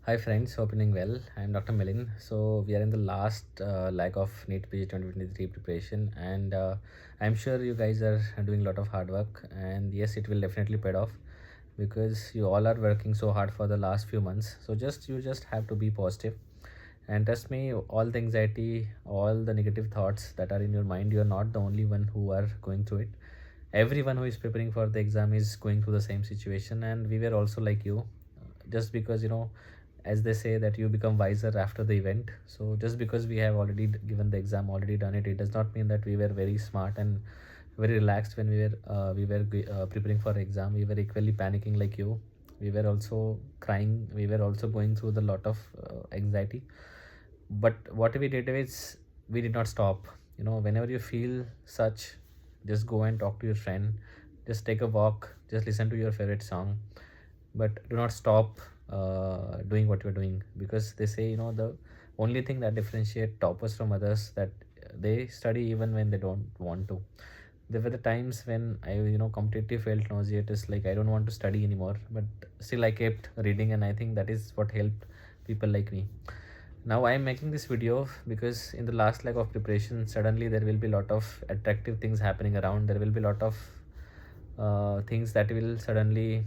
Hi friends, hoping well. I'm Dr. Milind. So we are in the last leg of NEET PG 2023 preparation, and I'm sure you guys are doing a lot of hard work. And yes, it will definitely pay off because you all are working so hard for the last few months. So you just have to be positive, and trust me, all the anxiety, all the negative thoughts that are in your mind, you are not the only one who are going through it. Everyone who is preparing for the exam is going through the same situation, and we were also like you. Just because as they say that you become wiser after the event, so just because we have already given the exam, already done it, it does not mean that we were very smart and very relaxed when we were preparing for exam. We were equally panicking like you. We were also crying, we were also going through the lot of anxiety. But what we did is we did not stop. Whenever you feel such, just go and talk to your friend, just take a walk, just listen to your favorite song, but do not stop doing what you're doing, because they say the only thing that differentiate toppers from others, that they study even when they don't want to. There were the times when I completely felt nauseous, like I don't want to study anymore, but still I kept reading, and I think that is what helped people like me. Now I am making this video because in the last leg of preparation, suddenly there will be a lot of attractive things happening around. There will be a lot of things that will suddenly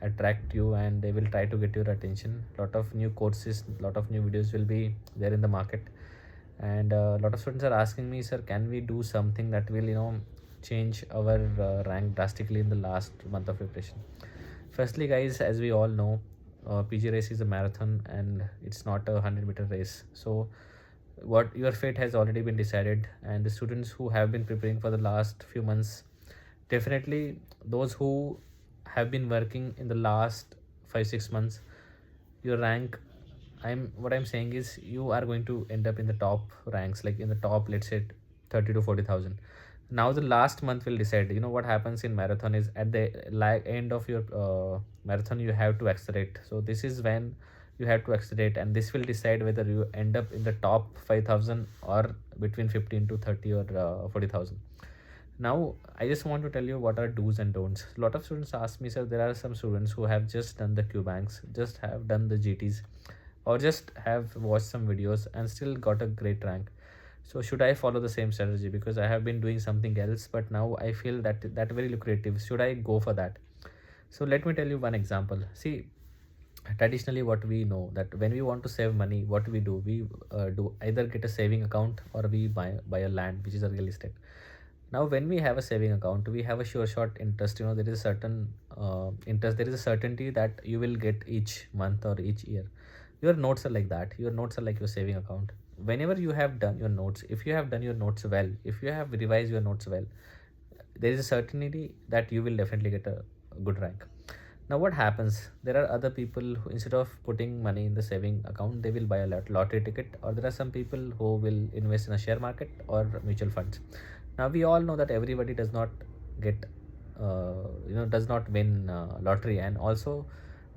attract you, and they will try to get your attention. Lot of new courses, lot of new videos will be there in the market, and a lot of students are asking me, sir, can we do something that will change our rank drastically in the last month of preparation? Firstly, guys, as we all know, PG race is a marathon and it's not a 100-meter race. So what your fate has already been decided, and the students who have been preparing for the last few months, definitely those who have been working in the last 5 6 months, your rank, what I'm saying is you are going to end up in the top ranks, like in the top, let's say 30 to 40,000. Now the last month will decide. What happens in marathon is at the end of your marathon, you have to accelerate. So this is when you have to accelerate, and this will decide whether you end up in the top 5,000 or between 15 to 30 or 40,000. Now I just want to tell you what are do's and don'ts. A lot of students ask me, sir, there are some students who have just done the Q banks, just have done the GTs, or just have watched some videos and still got a great rank. So should I follow the same strategy? Because I have been doing something else, but now I feel that very lucrative. Should I go for that? So let me tell you one example. See, traditionally what we know, that when we want to save money, what we do either get a saving account or we buy a land, which is a real estate. Now when we have a saving account, we have a sure short interest. There is a certain interest, there is a certainty that you will get each month or each year. Your notes are like that. Your notes are like your saving account. Whenever you have done your notes, if you have done your notes well, if you have revised your notes well, there is a certainty that you will definitely get a good rank. Now what happens, there are other people who, instead of putting money in the saving account, they will buy a lottery ticket, or there are some people who will invest in a share market or mutual funds. Now we all know that everybody does not get does not win lottery, and also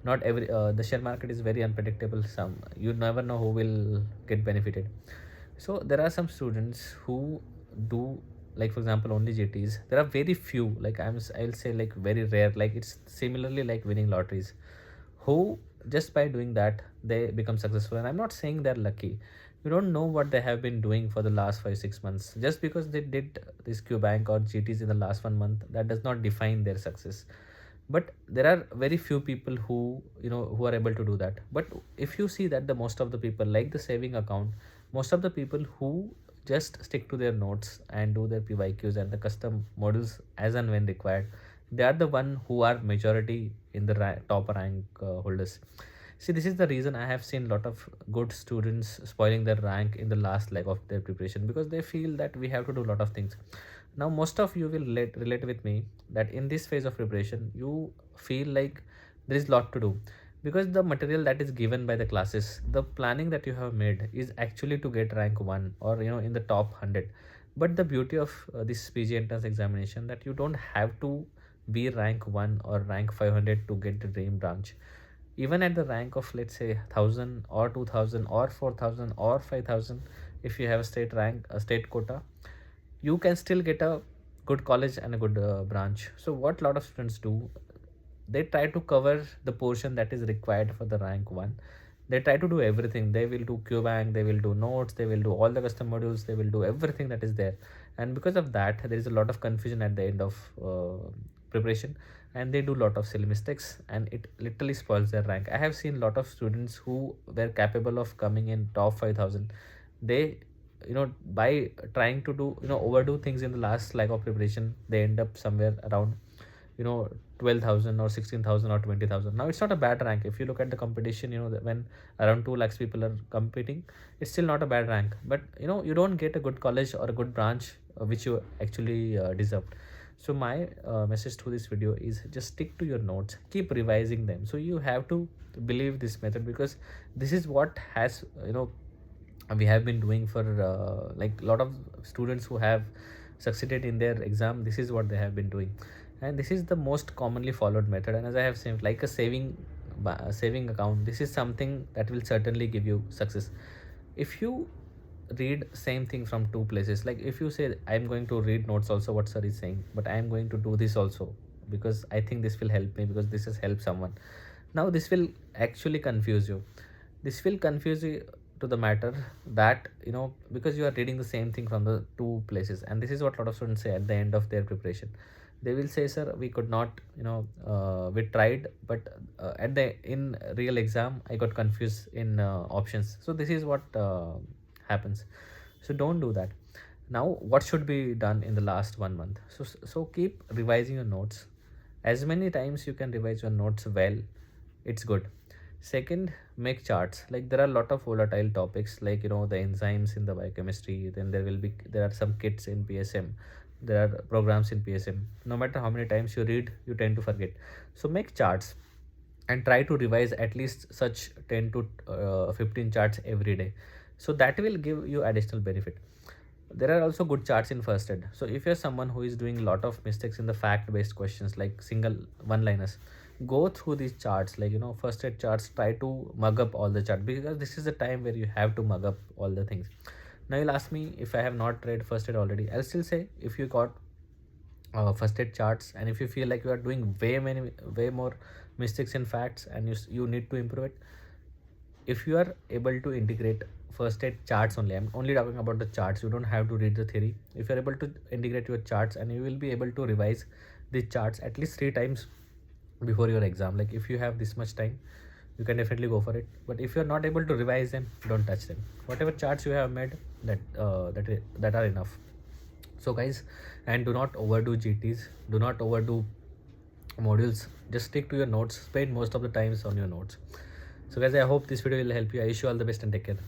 not every the share market is very unpredictable. Some, you never know who will get benefited. So there are some students who do, like for example, only GTs. There are very few, like I'll say like very rare, like it's similarly like winning lotteries, who just by doing that they become successful. And I'm not saying they're lucky. You don't know what they have been doing for the last 5 6 months. Just because they did this Q bank or GTs in the last 1 month, that does not define their success. But there are very few people who are able to do that. But if you see that the most of the people, like the saving account, most of the people who just stick to their notes and do their PYQs and the custom models as and when required, they are the one who are majority in the top rank holders. See, this is the reason I have seen a lot of good students spoiling their rank in the last leg of their preparation, because they feel that we have to do a lot of things. Now most of you will relate with me that in this phase of preparation you feel like there is a lot to do, because the material that is given by the classes, the planning that you have made is actually to get rank 1 or in the top 100. But the beauty of this PG entrance examination, that you don't have to be rank 1 or rank 500 to get the dream branch. Even at the rank of, let's say, 1000 or 2000 or 4000 or 5000, if you have a state rank, a state quota, you can still get a good college and a good branch. So what a lot of students do, they try to cover the portion that is required for the rank 1, They try to do everything. They will do QBank, they will do notes, they will do all the custom modules, they will do everything that is there. And because of that, there is a lot of confusion at the end of preparation, and they do a lot of silly mistakes, and it literally spoils their rank. I have seen a lot of students who were capable of coming in top 5000. They, by trying to do, overdo things in the last leg of preparation, they end up somewhere around, you know 12,000 or 16,000 or 20,000. Now it's not a bad rank if you look at the competition. When around 2 lakhs people are competing, it's still not a bad rank. But you don't get a good college or a good branch which you actually deserved. So my message to this video is just stick to your notes, keep revising them. So you have to believe this method, because this is what has, we have been doing for like a lot of students who have succeeded in their exam. This is what they have been doing, and this is the most commonly followed method. And as I have said, like a saving account, this is something that will certainly give you success. If you read same thing from two places, like if you say I'm going to read notes also what sir is saying, but I am going to do this also because I think this will help me, because this has helped someone. Now this will actually confuse you. This will confuse you to the matter that, because you are reading the same thing from the two places. And this is what a lot of students say at the end of their preparation. They will say, sir, we could not, we tried, but at the in real exam I got confused in options. So this is what happens. So don't do that. Now what should be done in the last 1 month? So keep revising your notes. As many times you can revise your notes well, it's good. Second, make charts. Like there are a lot of volatile topics, like the enzymes in the biochemistry. Then there are some kits in PSM. There are programs in PSM. No matter how many times you read, you tend to forget. So make charts and try to revise at least such 10 to 15 charts every day. So that will give you additional benefit. There are also good charts in first aid. So if you're someone who is doing a lot of mistakes in the fact based questions, like single one liners, go through these charts, like first aid charts. Try to mug up all the charts, because this is the time where you have to mug up all the things. Now you'll ask me, if I have not read first aid already, I'll still say, if you got first aid charts, and if you feel like you are doing way more mistakes in facts, and you need to improve it, if you are able to integrate first aid charts only, I'm only talking about the charts, you don't have to read the theory. If you're able to integrate your charts, and you will be able to revise the charts at least 3 times before your exam. Like if you have this much time, you can definitely go for it. But if you're not able to revise them, don't touch them. Whatever charts you have made, that are enough. So guys, and do not overdo GTs, do not overdo modules. Just stick to your notes, spend most of the times on your notes. So guys, I hope this video will help you. I wish you all the best and take care.